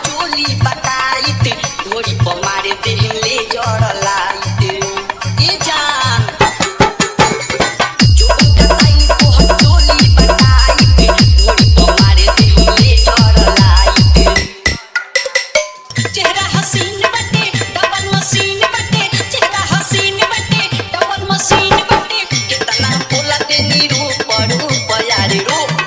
चोली बताइत ढोरी पर मारे देहले जड़ लाइत ये जान जो बताई को चोली बताइत ढोरी पर मारे देहले जड़ लाइत चेहरा हसीन बटे डबल मशीन बटे चेहरा हसीन बटे डबल मशीन बटे कितना बोला देनी रूप रूप यार रूप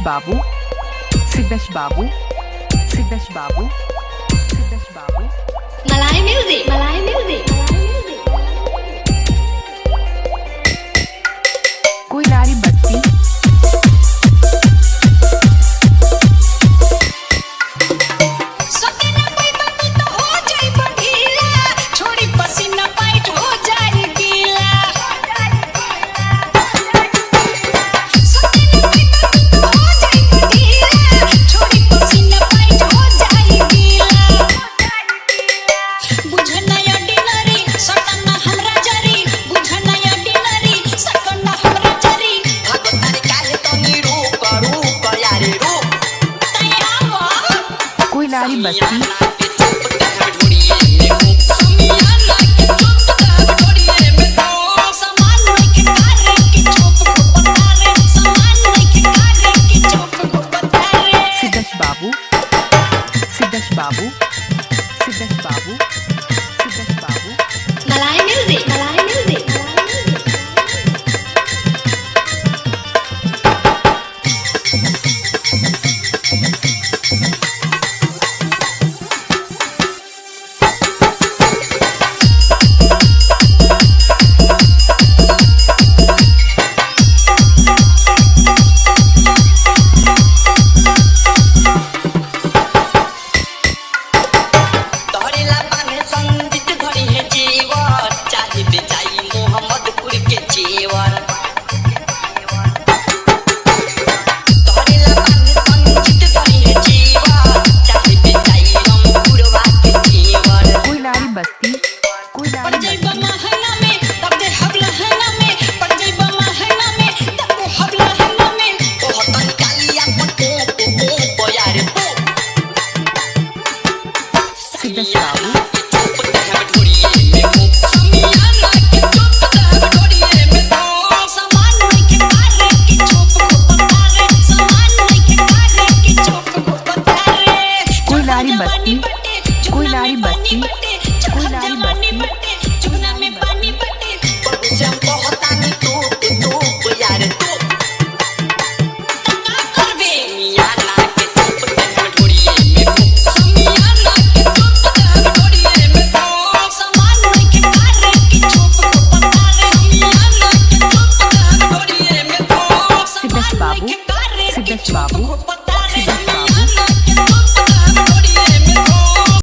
Babu, Siddesh Babu, Siddesh Babu, Siddesh Babu. Malay music, Malay music. कोई नारी बस्ती नारी बस्ती सिद्धेश बाबू सिद्धेश बाबू सिद्धेश बाबू सिद्धेश बाबू मलाई म्यूजिक मलाई म्यूजिक सिद्धेश बाबू कोई नारी बस्ती कोई नारी बस्ती कोई नारी बस्ती चुना में पानी बटे जब बहुत आनी तो यार तो तना करबे मिया ना के चुप ते ढोड़िए में समिया ना के चुप ते ढोड़िए में सामान नहीं के कारे की चुप को पता रे समिया ना के चुप ते ढोड़िए में सिद्धेश बाबू सिद्धेश बाबू